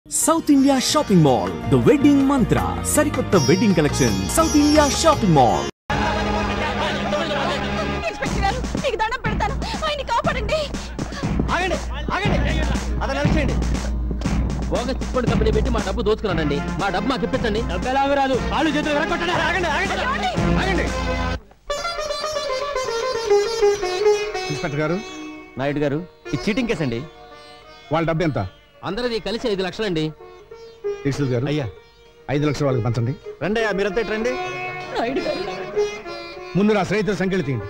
South India Shopping Mall, the wedding mantra. Sarikotta wedding collection. South India Shopping Mall. Inspector garu, meeku danam pedtanu. Ayini kaapadandi. Agandi. Adana nalcheyandi. Bogus chippodu company petti ma dabbu dochukunnanandi. Ma dabbu maaku ippinchandi. Dabbu ela raadu. Kaalu chetulu verakottandi. Agandi. Inspector గారు, నాయుడు గారు, ఈ cheating case అండి. వాళ్ళ డబ్బు ఎంత? అందరిది కలిసి 5 లక్షలండి. టీసీల్ గారు, అయ్యా 5 లక్షలు వాళ్ళకి పంచండి. రండి అయ్యా, మీరంతా రండి. నాయుడు గారు, ముందు నా స్నేహితుల సంఖ్యలు తీయండి.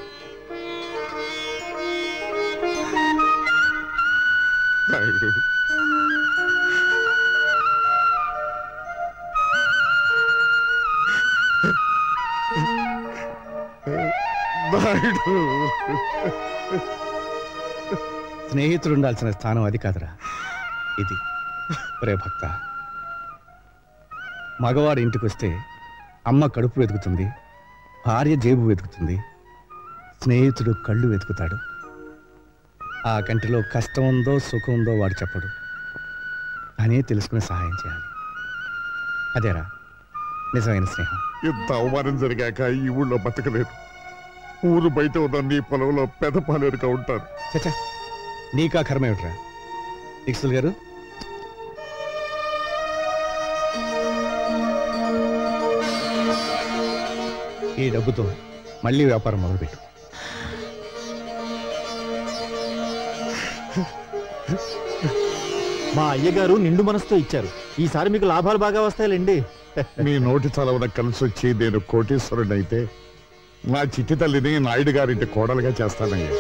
స్నేహితుడు ఉండాల్సిన స్థానం అది కాదురా, ఇది. ఒరే భక్త, మగవాడు ఇంటికి వస్తే అమ్మ కడుపు వెతుకుతుంది, భార్య జేబు వెతుకుతుంది, స్నేహితుడు కళ్ళు వెతుకుతాడు. ఆ కంటిలో కష్టం ఉందో సుఖం ఉందో వాడు చెప్పడు, అనే తెలుసుకుని సహాయం చేయాలి. అదేరా నిజమైన స్నేహం. ఇంత అవమానం జరిగాక ఈ ఊళ్ళో బతకలేదు. ఊరు బయట ఉన్న నీ పొలంలో పెదపాలేరుగా ఉంటారు. చచ్చా, నీకా కర్మేమిట్రా. ఇక్సుల్ గారు, ఈ డబ్బుతో మళ్ళీ వ్యాపారం మొదలుపెట్టు. మా అయ్యగారు నిండు మనసుతో ఇచ్చారు. ఈసారి మీకు లాభాలు బాగా వస్తాయిలేండి. మీ నోటి చలవన కలిసి వచ్చి నేను కోటీశ్వరుడు అయితే నా చిట్టి తల్లిని నాయుడు గారింటి కోడలుగా చేస్తానయ్యా.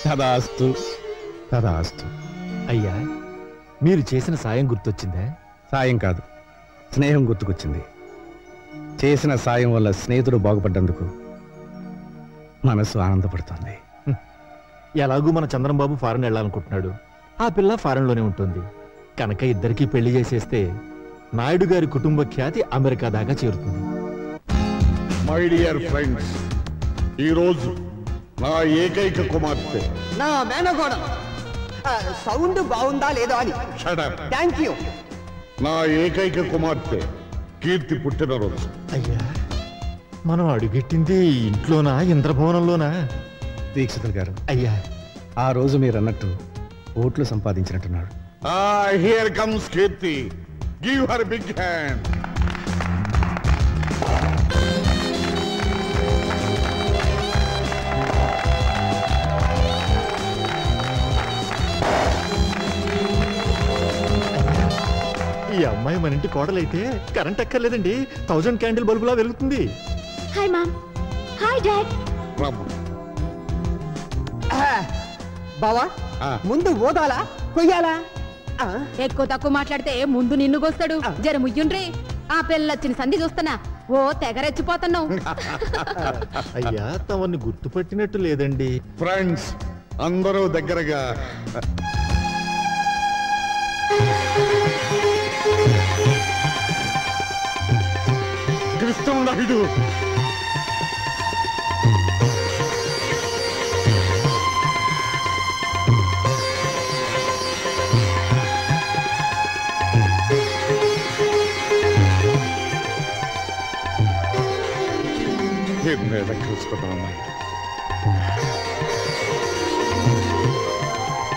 తదాస్తు తదాస్తు. అయ్యా, మీరు చేసిన సాయం గుర్తొచ్చిందా? సాయం కాదు, స్నేహం గుర్తుకొచ్చింది. చేసిన సాయం వల్ల స్నేహితుడు బాగుపడ్డందుకు మనసు ఆనందపడుతుంది. ఎలాగూ మన చంద్రంబాబు ఫారెన్ వెళ్ళాలనుకుంటున్నాడు. ఆ పిల్ల ఫారెన్లోనే ఉంటుంది కనుక ఇద్దరికీ పెళ్లి చేసేస్తే నాయుడు గారి కుటుంబ ఖ్యాతి అమెరికా దాకా చేరుతుంది. మై డియర్ ఫ్రెండ్స్, ఈరోజు నా ఏకైక కుమార్తె, నా మేనగోడ సౌండ్ బాగుందా లేదో అని. Shut up. Thank you. నా ఏకైక కుమార్తె కీర్తి పుట్టినరోజు. అయ్యా, మనం అడుగెట్టింది ఇంట్లోనా ఇంద్రభవనంలోనా? దీక్షితులు గారు, అయ్యా, ఆ రోజు మీరు అన్నట్టు ఓట్లు సంపాదించినట్టున్నాడు. Here comes Keerthi. Give her big hand. ఈ అమ్మాయి మన ఇంటి కోడలైతే కరెంట్ ఎక్కర్లేదండి, 1000 క్యాండిల్ బల్బులా వెలుగుతుంది. Hi mom. Hi dad. బావా, ముందు ఓదాలా కొయ్యాలా? ఎక్కువ తక్కువ మాట్లాడితే ముందు నిన్ను గోస్తాడు. జర ముయ్యుండ్రి. ఆ పిల్లొచ్చిన సంధి చూస్తున్నా ఓ తెగరెచ్చిపోతున్నావు. అయ్యా, తమని గుర్తుపట్టినట్టు లేదండి. ఫ్రెండ్స్ అందరూ దగ్గరగా. కృష్ణ నాయుడు,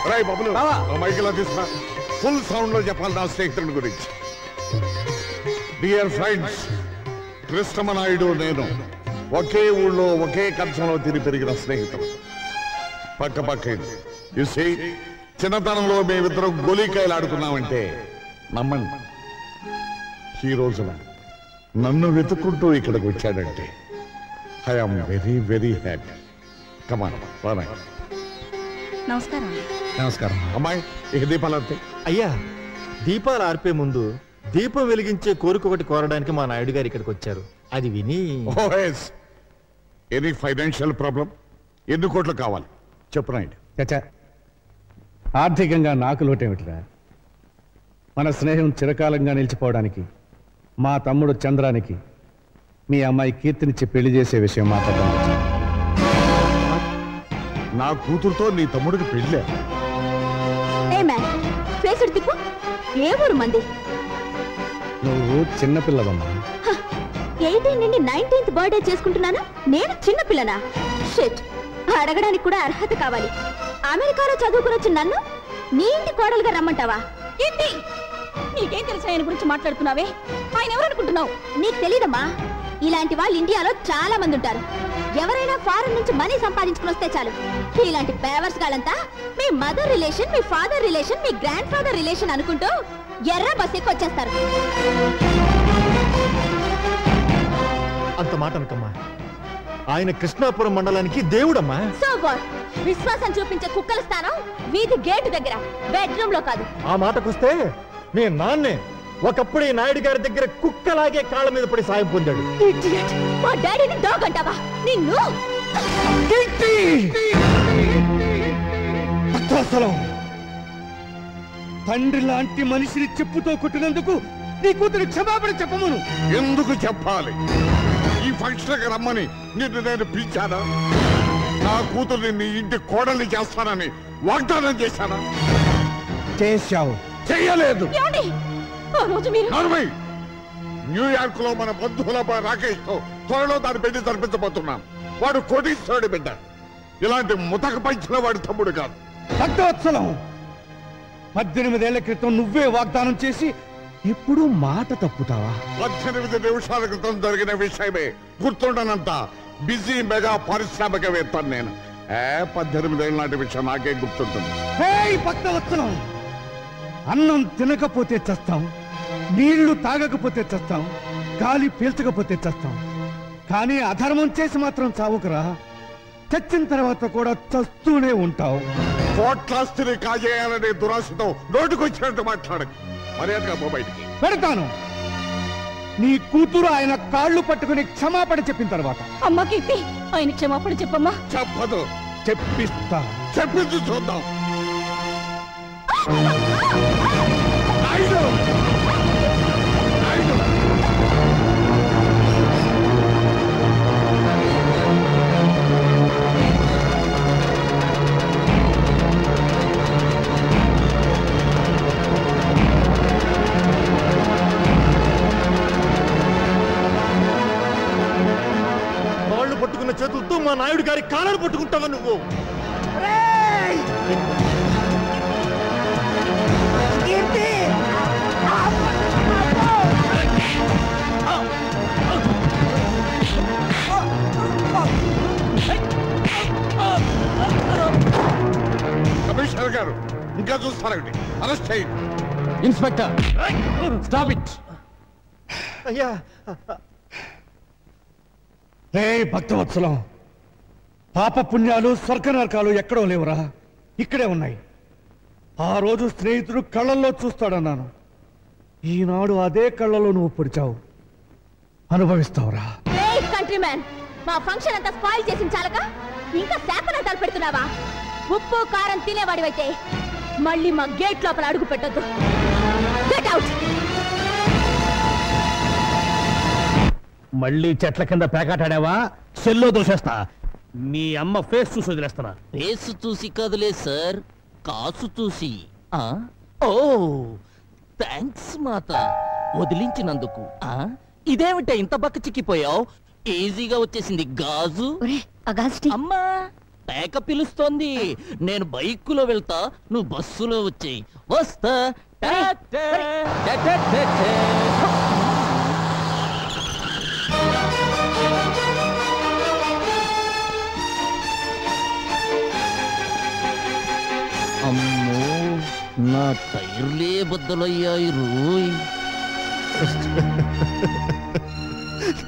రాయ్ బాబులు, మైకిలా తీసుకురా. ఫుల్ సౌండ్ లో చెప్పాలి నా స్నేహితుడి గురించి. డియర్ ఫ్రెండ్స్, కృష్ణమనాయుడు నేను ఒకే ఊళ్ళో ఒకే కంచంలో తిరిగి పెరిగిన స్నేహితులు. పక్క పక్క చూసి చిన్నతనంలో మేమిద్దరం గోలీకాయలు ఆడుకున్నామంటే నమ్మండి, ఈ రోజున నన్ను వెతుక్కుంటూ ఇక్కడికి వచ్చాడంటే I am very very happy. Come on boy. నమస్కారం. నమస్కారం. అమ్మాయి, ఇక దీపాలు అంతే. అయ్యా, దీపాలు ఆర్పే ముందు దీపం వెలిగించే కోరిక ఒకటి కోరడానికి మా నాయుడు గారు ఇక్కడికి వచ్చారు. అది విని. Any financial problem? ఎన్ని కోట్లు కావాలి చెప్పు నాయుడు. చచ్చా, ఆర్థికంగా నాకు లోటేమిటిరా. మన స్నేహం చిరకాలంగా నిలిచిపోవడానికి మా తమ్ముడు చంద్రానికి మీ అమ్మాయి కీర్తినిచ్చి పెళ్లి చేసే విషయం మాట్లాడడం. నా కూతురుతో నీ తమ్ముడికి పెళ్ళే? ఫేసుడు తిప్పు. ఏ ఊరు మంది? నువ్వు చిన్నపిల్లవమ్మా. 18 నుండి 19th బర్త్డే చేసుకుంటున్నాను, నేను చిన్నపిల్లనా? షిట్, అడగడానికి కూడా అర్హత కావాలి. అమెరికాలో చదువుకుని వచ్చిన నన్ను నీ ఇంటి కోడలుగా రమ్మంటావా? ఏంటి నీకేం తెలుసు ఆయన గురించి మాట్లాడుతున్నావే? ఆయన ఎవరనుకుంటున్నావు? నీకు తెలీదమ్మా, ఇలాంటి వాళ్ళు ఇండియాలో చాలా మంది ఉంటారు. ఎవరైనా ఫారెన్ నుంచి మనీ సంపాదించుకుని వస్తే చాలు, ఇలాంటి పేవర్స్ గాలంతా మీ మదర్ రిలేషన్, మీ ఫాదర్ రిలేషన్, మీ గ్రాండ్ ఫాదర్ రిలేషన్ అనుకుంటూ ఎర్ర బస్ ఎక్కి వచ్చేస్తారు. అంత మాట అనకమ్మా, ఆయన కృష్ణాపురం మండలానికి దేవుడమ్మా. So what? విశ్వాసం చూపించే కుక్కల స్థానం వీధి గేటు దగ్గర, బెడ్రూమ్ లో కాదు. ఆ మాటకొస్తే మీ నాన్నే ఒకప్పుడు ఈ నాయుడు గారి దగ్గర కుక్కలాగే కాళ్ళ మీద పడి సాయం పొందాడు. మా డాడీని డాగ్ అంటావా? నిన్ను తండ్రి లాంటి మనిషిని చెప్పుతో కొట్టినందుకు నీ కూతురు క్షమాపణ చెప్పమను. ఎందుకు చెప్పాలి? ఈ ఫంక్షన్కి రమ్మని నిన్ను నేను పిలిచానా? నా కూతుర్ని నీ ఇంటి కోడల్ని చేస్తానని వాగ్దానం చేశానా? చేశావు. చెయ్యలేదు. మీరు న్యూయార్క్ లో మన బంధువుల రాకేష్ తో త్వరలో దాని పెళ్లి జరిపించబోతున్నాం. వాడు కోటీశ్వరుడి బిడ్డ. ఇలాంటి ముతక పంచిన వాడి తమ్ముడు కాదు. భక్తవత్సలం, 18 ఏళ్ల క్రితం నువ్వే వాగ్దానం చేసి ఎప్పుడు మాట తప్పుతావా? 18 నిమిషాల క్రితం జరిగిన విషయమే గుర్తుండనంత బిజీ మెగా పారిశ్రామికవేత్త నేను. 18 ఏళ్ళ నాటి విషయం నాకే గుర్తుంటుంది. భక్తవత్సలం, అన్నం తినకపోతే చస్తాం, నీళ్లు తాగకపోతే చస్తాం, గాలి పీల్చకపోతే చస్తాం, కానీ అధర్మం చేసి మాత్రం చావుకురా. చచ్చిన తర్వాత కూడా చస్తూనే ఉంటావు. కోట్లాస్తిని కాజేయాలనే దురాశతో నోటికొచ్చినట్టు మాట్లాడకు. మర్యాదగా బయటికి పెడతాను. నీ కూతురు ఆయన కాళ్ళు పట్టుకుని క్షమాపణ చెప్పిన తర్వాత. అమ్మ కీర్తి, ఆయన క్షమాపణ చెప్పమ్మా. చెప్పదు. చెప్పిస్తా. చెప్పింది చూద్దాం. కాళ్ళు పట్టుకున్న చేతులతో మా నాయుడు గారి కాళ్ళను పట్టుకుంటావా నువ్వు? కమిషనర్ గారు ఇంకా చూస్తారండి. అరెస్ట్ చేయండి. Inspector, stop it. అయ్యా, భక్తవత్సలం, పాప పుణ్యాలు స్వర్గ నరకాలు ఎక్కడో లేవురా, ఇక్కడే ఉన్నాయి. ఆ రోజు స్నేహితుడు కళ్ళల్లో చూస్తాడన్నాను. ఈనాడు అదే కళ్ళలో నువ్వు పొడిచావు. అనుభవిస్తావురా. కంట్రీ మ్యాన్, మా ఫంక్షన్ అంతా స్పాయిల్ చేసిన చాలక ఇంకా శాపనార్థాలు పెడుతున్నావా? ఉప్పు కారం తినేవాడివైతే మళ్ళీ మా గేట్ లోపల అడుగు పెట్టొద్దు. Get out. మళ్ళీ చెట్ల కింద పేకాటాడావా? సెల్లో దోసేస్తా. మీ అమ్మ ఫేస్ చూసి వదిలేస్తున్నా. ఫేస్ చూసి కదలే సార్, కాసు చూసి. ఓ థ్యాంక్స్ మాత, వదిలించినందుకు. ఇదేమిట ఇంత బక్క చిక్కిపోయావు? ఈజీగా వచ్చేసింది గాజు. అమ్మా, పేక పిలుస్తోంది. నేను బైకులో వెళ్తా, నువ్వు బస్సులో వచ్చేయి. వస్తా. అమ్మో, నా టైర్లే బద్దలయ్యాయి రోయ్.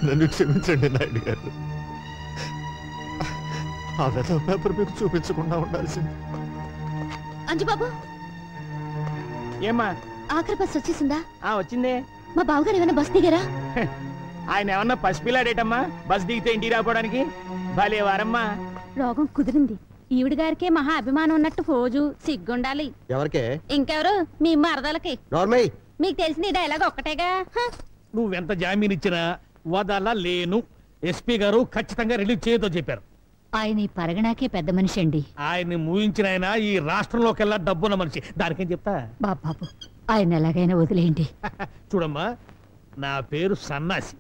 నన్ను క్షమించండి నాయుడు గారు. ఆ వెధవ పేపర్ మీకు చూపించకుండా ఉండాల్సింది. అంజుబాబు, ఏమ్మా? ఆఖరి బస్ వచ్చేసిందా? వచ్చిందే. మా బావగారు ఏమైనా బస్ దిగారా? ఆయన ఏమన్నా పసిపిల్లాడేటమ్మా బస్ దిగితే ఇంటికి రావడానికి? భలే వారమ్మా. రోగం కుదిరింది. ఈవిడ గారికే మహా అభిమానం ఉన్నట్టు ఫోజు సిగ్గుండాలి. ఎవరికే? ఇంకెవరు? మీ మరదలకి. నార్మల్. మీకు తెలిసిన డైలాగ్ ఒక్కటేగా. నువ్వెంత జామీన్ ఇచ్చినా వదల లేను. ఎస్పీ గారు ఖచ్చితంగా రిలీజ్ చేయొద్దో చెప్పారు. ఆయన ఈ పరగణాకే పెద్ద మనిషి అండి. ఆయన్ని మూయించిన ఆయన ఈ రాష్ట్రంలోకెల్లా డబ్బున్న మనిషి. దానికేం చెప్తా బాబు ఆయన ఎలాగైనా వదిలేయండి. చూడమ్మా, నా పేరు సన్నాసి.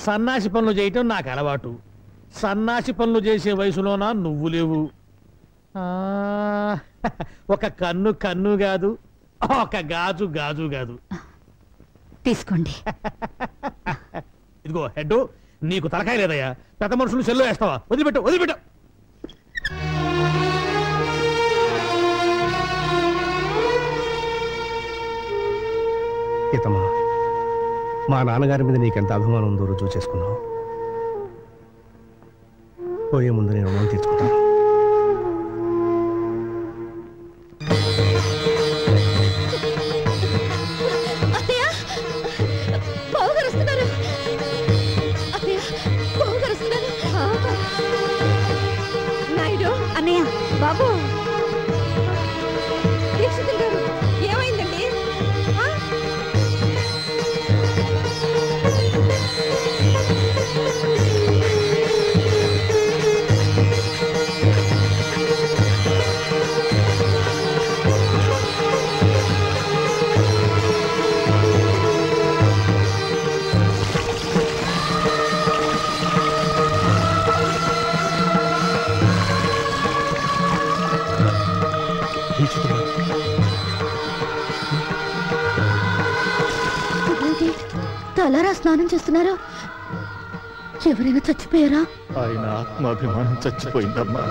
సన్నాసి పనులు చేయటం నాకు అలవాటు. సన్నాసి పనులు చేసే వయసులోనా నువ్వు లేవు. ఒక కన్ను కన్ను కాదు, ఒక గాజు గాజు కాదు. తీసుకోండి. ఇదిగో హెడ్, నీకు తలకాయ లేదయ్యా. పెద్ద మనుషులు సెల్లో వేస్తావా? వదిలిపెట్టు వదిలిపెట్టు. సీతమ్మా, మా నాన్నగారి మీద నీకెంత అభిమానం ఉందో రుజువు చేసుకున్నావు. పోయే ముందు నేను రుణం తీర్చుకుంటాను. అన్నయ్య, బాబు, దీక్షితులు గారు, ఏమైందండి? తలారా స్నానం చేస్తున్నారు. ఎవరైనా చచ్చిపోయారా? ఆయన ఆత్మాభిమానం చచ్చిపోయిందమ్మా.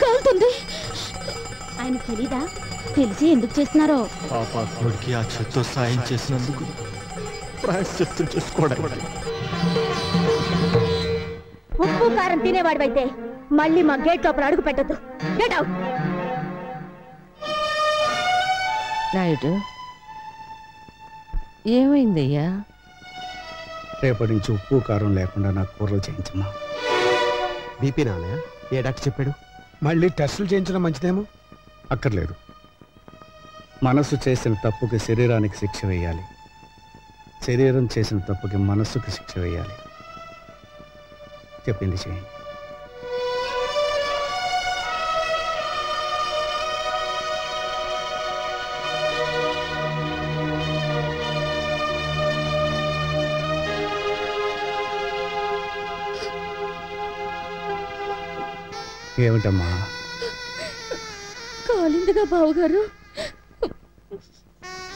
కాలుతుంది. ఆయన తెలీదా? తెలిసి ఎందుకు చేస్తున్నారో? పాపాత్ముడికి ఆ చేత్తో సాయం చేసినందుకు ప్రాయశ్చిత్తం చేసుకోవడానికి. ఉప్పు కారం తినేవాడివైతే మళ్ళీ మా గేట్ లోపల అడుగు పెట్టద్దు. Get out. నాయుడు, ఏమైందయ్యా? రేపటి నుంచి ఉప్పు కారం లేకుండా నాకు కూరలు చేయించమ్మా. బీపీ నాన్నయ్య, ఏ డాక్టర్ చెప్పాడు? మళ్ళీ టెస్టులు చేయించడం మంచిదేమో. అక్కర్లేదు. మనసు చేసిన తప్పుకి శరీరానికి శిక్ష వేయాలి, శరీరం చేసిన తప్పుకి మనస్సుకి శిక్ష వేయాలి. చెప్పింది చేయండి. ఏమిటమ్మా? కాలిందిగా బావగారు.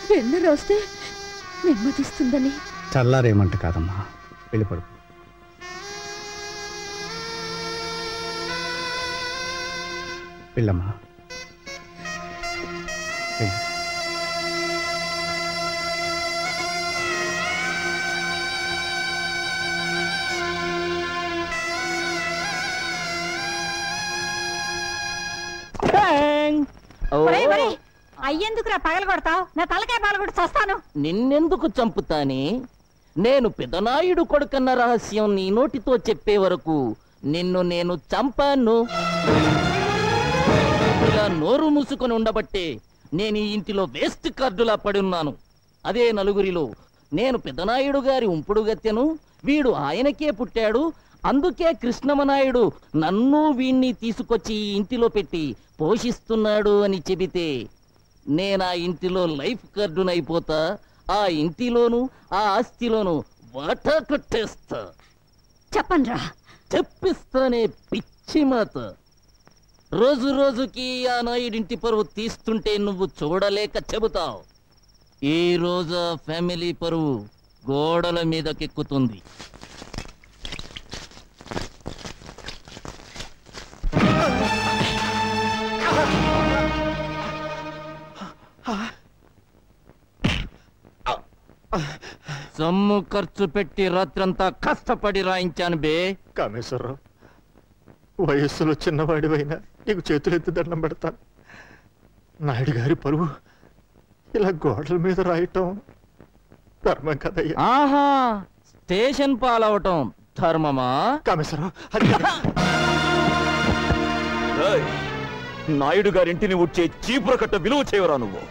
వెన్న రోస్తే నెమ్మదిస్తుందని. చల్లారేమంట కాదమ్మా, వెళ్ళిపడు. వెళ్ళమ్మా, వెళ్ళు. అయ్యేందుకురా పగలు కొడతావు? నా తలకాయ పగలగొట్టి చస్తాను. నిన్నెందుకు చంపుతానే? నేను పెదనాయుడు కొడుకన్న రహస్యం నీ నోటితో చెప్పే వరకు నిన్ను నేను చంపాను. ఇలా నోరు మూసుకొని ఉండబట్టే నేను ఈ ఇంటిలో వేస్ట్ కార్డులా పడున్నాను. అదే నలుగురిలో నేను పెదనాయుడు గారి ఉంపుడు గత్తెను, వీడు ఆయనకే పుట్టాడు, అందుకే కృష్ణమనాయుడు నన్ను వీణ్ణి తీసుకొచ్చి ఈ ఇంటిలో పెట్టి పోషిస్తున్నాడు అని చెబితే నేనా ఇంటిలో లైఫ్ కార్డునైపోతా. ఆ ఇంటిలోను ఆ ఆస్తిలోను వాటా కట్టేస్తా. చెప్పండ్రా. చెప్పిస్తానే పిచ్చి మాత. రోజు రోజుకి ఆ నాయుడింటి పరువు తీస్తుంటే నువ్వు చూడలేక చెబుతావు. ఈ రోజు ఆ ఫ్యామిలీ పరువు గోడల మీదకెక్కుతుంది. సొమ్ము ఖర్చు పెట్టి రాత్రంతా కష్టపడి రాయించాను బే. కామేశ్వరరావు, వయస్సులో చిన్నవాడివైనా నీకు చేతులెత్తి దండం పెడతాను. నాయుడు గారి పరువు ఇలా గోడల మీద రాయటం ధర్మం కదయ్యా. ఆహా, స్టేషన్ పాలవటం ధర్మమా? కామేశ్వరరావు నాయుడు గారింటిని ఉడ్చే చీపుర కట్ట విలువ చేయవరా నువ్వు?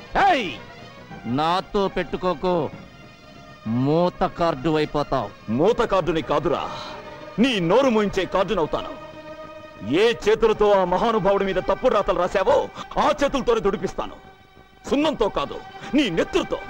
నాతో పెట్టుకోకు, మూత కార్డు అయిపోతావు. మూత కార్డుని కాదురా, నీ నోరు మూయించే కార్డునవుతాను. ఏ చేతులతో ఆ మహానుభావుడి మీద తప్పుడు రాతలు రాశావో ఆ చేతులతోనే దుడిపిస్తాను. సున్నంతో కాదు, నీ నెత్తురుతో.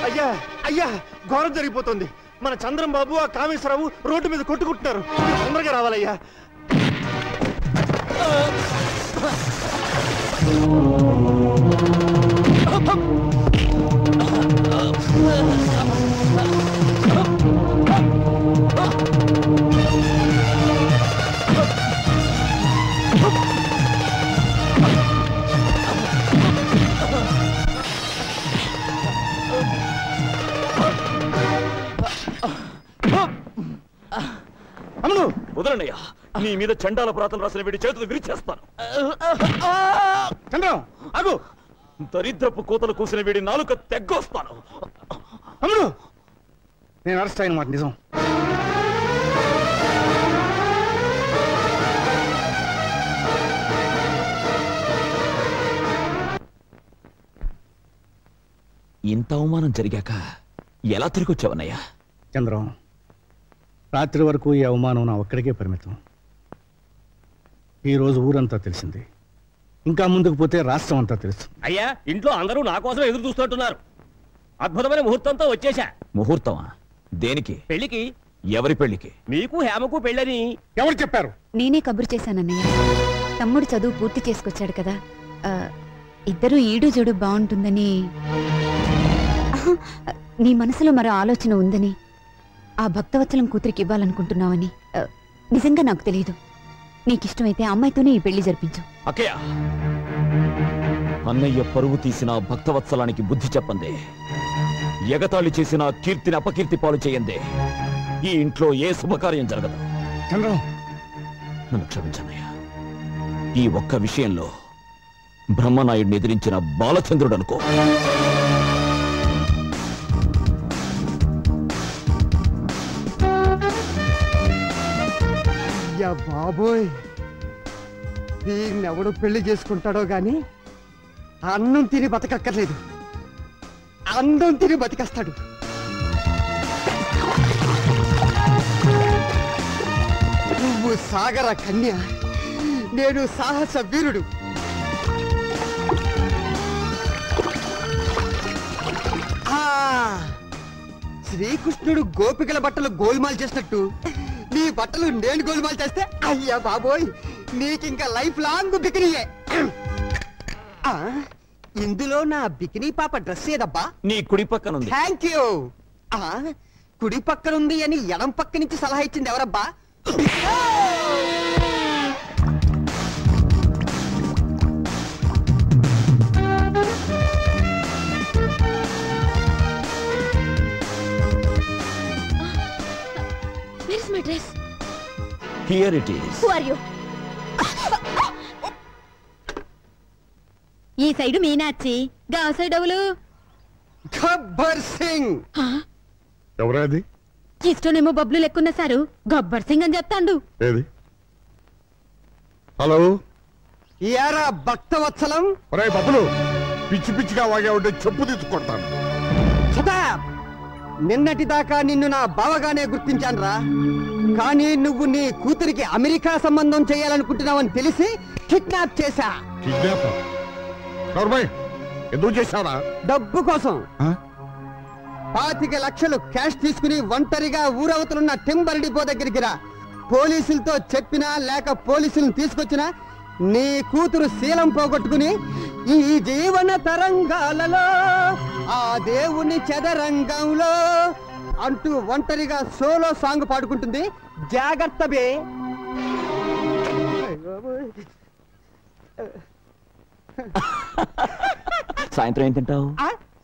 అయ్యా అయ్యా, ఘోరం జరిగిపోతుంది. మన చంద్రం బాబు ఆ కామేశ్వరరావు రోడ్డు మీద కొట్టుకుంటున్నారు. తొందరగా రావాలయ్యా. అమ్ముడు వదలనయ్యా, నీ మీద చండాల ప్రాతలు రాసిన వీడి చేతులు విరిచేస్తాను. చంద్రం అగు, దరిద్రపు కోతలు కూసిన వీడి నాలుక తెగ్గొస్తాను. అమ్ముడు నేను అరెస్ట్ అయిన మాట నిజం. ఇంత అవమానం జరిగాక ఎలా తిరిగి వచ్చావన్నయ్యా? చంద్రం, రాత్రి వరకు ఈ అవమానం నా ఒక్కడికే పరిమితం. ఈరోజు ఊరంతా తెలిసింది, ఇంకా ముందుకు పోతే రాష్ట్రం అంతా తెలుసు. అయ్యా, ఇంట్లో అందరూ నా కోసం ఎదురు చూస్తుంటున్నారు. అద్భుతమైన ముహూర్తంతో వచ్చేశా. ముహూర్తమా? దేనికి? పెళ్లికి. ఎవరి పెళ్లికి? మీకు హేమకు పెళ్ళని ఎవరు చెప్పారు? నేనే కబురు చేశానన్నయ్య. తమ్ముడు చదువు పూర్తి చేసుకొచ్చాడు కదా, ఇద్దరు ఈడు జోడు బాగుంటుందని. నీ మనసులో మరో ఆలోచన ఉందని, ఆ భక్తవత్సలం కూతురికి ఇవ్వాలనుకుంటున్నావని నిజంగా నాకు తెలియదు. నీకిష్టమైతే అమ్మాయితోనే ఈ పెళ్లి జరిపించు. అక్కయ్య, అన్నయ్య పరువు తీసిన భక్తవత్సలానికి బుద్ధి చెప్పందే, ఎగతాళి చేసిన కీర్తిని అపకీర్తి పాలు చేయందే ఈ ఇంట్లో ఏ శుభకార్యం జరగదు. నన్ను క్షమించన్నయ్య. ఈ ఒక్క విషయంలో బ్రహ్మనాయుడిని ఎదిరించిన బాలచంద్రుడు అనుకో. అయ్యా బాబోయ్, దీన్నెవడు పెళ్లి చేసుకుంటాడో గాని అన్నం తిని బతకక్కర్లేదు, అందం తిని బతికేస్తాడు. నువ్వు సాగర కన్య, నేను సాహస వీరుడు. శ్రీకృష్ణుడు గోపికల బట్టలు గోల్మాల్ చేసినట్టు నీ బట్టలు నేను గోల్మాల్ చేస్తే అయ్యా బాబోయ్, నీకింకా లైఫ్ లాంగ్ బికినీయే. ఇందులో నా బికినీ పాప డ్రెస్ ఏదబ్బా? నీ కుడి పక్కనుంది. Thank you. కుడి పక్కనుంది అని ఎడం పక్క నుంచి సలహా ఇచ్చింది ఎవరబ్బా? Where is my dress? Here it is. Who are you? ఈ సైడు మీనాచి, గా సైడ్ ఎవలు? గబ్బర్ సింగ్. ఎవరది? ఇష్టనేమో బబ్లు లెక్కున్న సారు గబ్బర్ సింగ్ అని చెప్తాండు. ఏది? హలో, యారా భక్తవత్సలం. ఒరే బబ్బులు, పిచ్చి పిచ్చిగా వాగా ఉంటే చెప్పు తీసుకొడతాను. నిన్నటి దాకా నిన్ను నా బావగానే గుర్తించానురా, కానీ నువ్వు నీ కూతురికి అమెరికా సంబంధం చేయాలనుకుంటున్నావని తెలిసి కిడ్నాప్ చేశా. కిడ్నాప్? ఎందుకు చేశారా? డబ్బు కోసం. 25 లక్షలు క్యాష్ తీసుకుని ఒంటరిగా ఊరవతలున్న టింబర్ డిపో దగ్గరికి రా. పోలీసులతో చెప్పినా లేక పోలీసులను తీసుకొచ్చినా నీ కూతురు శీలం పోగొట్టుకుని ఈ జీవన తరంగాలలో ఆ దేవుని చదరంగంలో అంటూ ఒంటరిగా సోలో సాంగ్ పాడుకుంటుంది. జాగ్రత్త బే. సాయంత్రం ఏం తింటావు?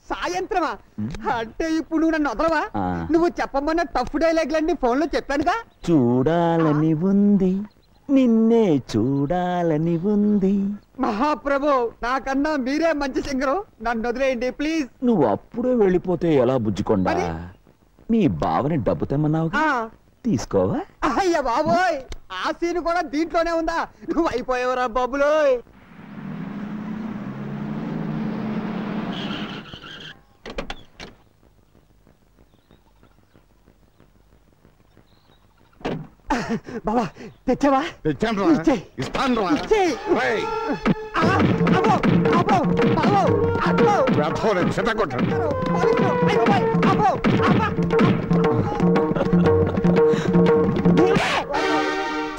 సాయంత్రమా? అంటే ఇప్పుడు నువ్వు నన్ను వదలవా? నువ్వు చెప్పమన్న టఫ్ డైలాగ్లన్నీ ఫోన్ లో చెప్పానుగా. చూడాలని ఉంది, నిన్నే చూడాలని ఉంది. మహాప్రభు, నాకన్నా మీరే మంచి సింగరు, నన్ను వదిలేయండి ప్లీజ్. నువ్వు అప్పుడే వెళ్ళిపోతే ఎలా బుజ్జికొండా? మీ బావని డబ్బు తెమ్మన్నావు, తీసుకోవా? అయ్య బాబోయ్, ఆ సీన్ కూడా దీంట్లోనే ఉందా? నువ్వు అయిపోయావురా బాబులోయ్. బాబా తెచ్చావా? తెచ్చాను రా, ఇస్తాను రా.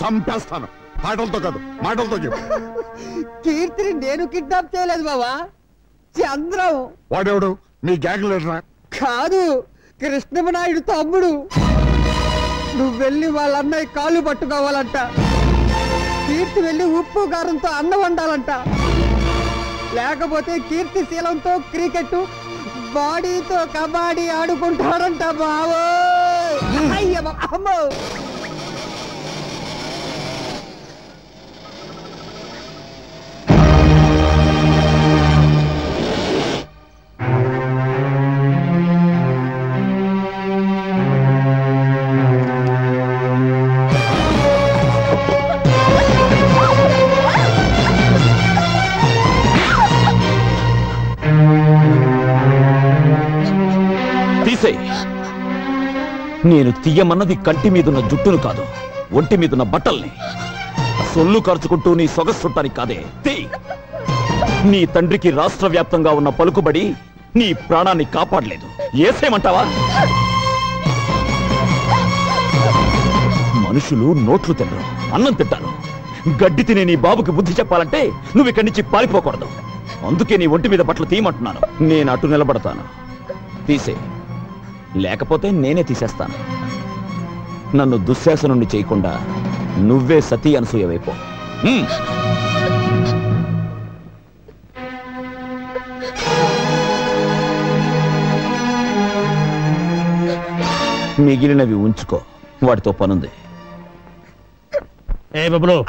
చంపేస్తాను. పాటలతో కాదు, మాటలతో చెప్పు. కీర్తిని నేను కిడ్నాప్ చేయలేదు బాబా, చంద్రం. వాడెవడు? మీ గ్యాంగ్ లీడరా? కాదు, కృష్ణమనాయుడు తమ్ముడు. నువ్వు వెళ్ళి వాళ్ళ అన్నయ్య కాళ్ళు పట్టుకోవాలంట. కీర్తి వెళ్ళి ఉప్పు కారంతో అన్నం వండాలంట. లేకపోతే కీర్తి శీలంతో క్రికెట్, బాడీతో కబడ్డీ ఆడుకుంటాడంట బావో. అయ్య అమ్మో. నేను తీయమన్నది కంటి మీదున్న జుట్టును కాదు, ఒంటి మీదున్న బట్టల్ని. సొల్లు ఖర్చుకుంటూ నీ సొగసుట్టానికి కాదే. నీ తండ్రికి రాష్ట్ర వ్యాప్తంగా ఉన్న పలుకుబడి నీ ప్రాణాన్ని కాపాడలేదు. ఏసేమంటావా? మనుషులు నోట్లు తినరు, అన్నం తింటారు. గడ్డి తినే నీ బాబుకి బుద్ధి చెప్పాలంటే నువ్వు ఇక్కడి నుంచి పారిపోకూడదు. అందుకే నీ ఒంటి మీద బట్టలు తీయమంటున్నాను. నేను అటు నిలబడతాను. తీసే, లేకపోతే నేనే తీసేస్తాను. నన్ను దుశ్శాసనుణ్ణి చేయకుండా నువ్వే సతీ అనసూయవైపో. మిగిలినవి ఉంచుకో, వాటితో పనుంది.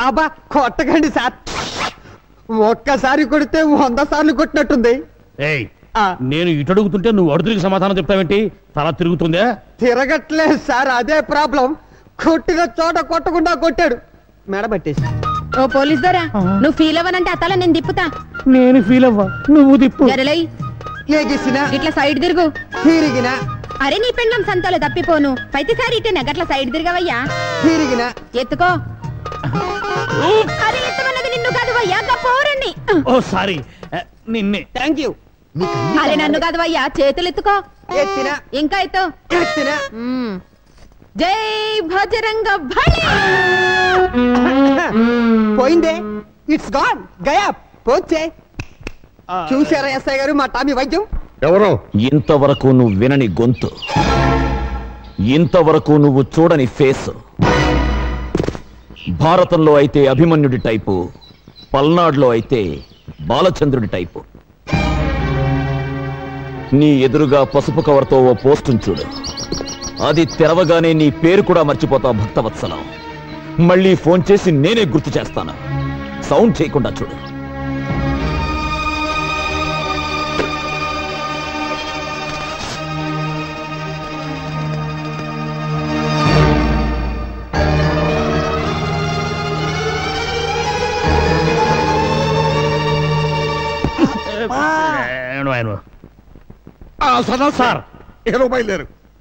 అబ్బా కొట్టకండి సార్, ఒక్కసారి కొడితే 100 సార్లు కొట్టినట్టుంది. నేను ఇటు అడుగుతుంటే నువ్వు అడుగురికి సమాధానం చెప్తావేంటి? తల తిరుగుతుందా? తిరగట్లేదు సార్, అదే ప్రాబ్లం. కొట్టిన చోట కొట్టకుండా కొట్టాడు, మెడబట్టేసి. ఓ పోలీస్ దొరా, నువ్వు ఫీల్ అవ్వనంటే అతల నేను తిప్పుతా. నేను ఫీల్ అవ్వా, నువ్వు తిప్పు. ఇట్లా సైడ్ తిరుగు. తిరిగినా అరే నీ పెండ్లం సంతలో తప్పిపోను. ప్రతిసారి ఇటేనా గట్ల సైడ్ తిరగవయ్యా. తిరిగినా ఎత్తుకో. అరే ఎత్తమన్నది నిన్ను కాదు వయ్యా, పోరండి. ఓ సారీ, నిన్నే. Thank you. అరే నన్ను కాదు వయ్యా, చేతులు ఎత్తుకో. ఎత్తినా. ఇంకా ఎత్తు. ఎత్తినా. జై భజరంగ బలి. పోయిందే, ఇట్స్ గాన్, గయా పోచే. చూసారా ఎస్ఐ గారు మా టామీ వైద్యం? ఎవరు? ఇంతవరకు నువ్వు వినని గొంతు, ఇంతవరకు నువ్వు చూడని ఫేస్. భారతంలో అయితే అభిమన్యుడి టైపు, పల్నాడులో అయితే బాలచంద్రుడి టైపు. నీ ఎదురుగా పసుపు కవర్తో ఓ పోస్టును చూడు. అది తెరవగానే నీ పేరు కూడా మర్చిపోతావు భక్తవత్సలం. మళ్ళీ ఫోన్ చేసి నేనే గుర్తు చేస్తాను. సౌండ్ చేయకుండా చూడు. సార్ బయలుదేరు.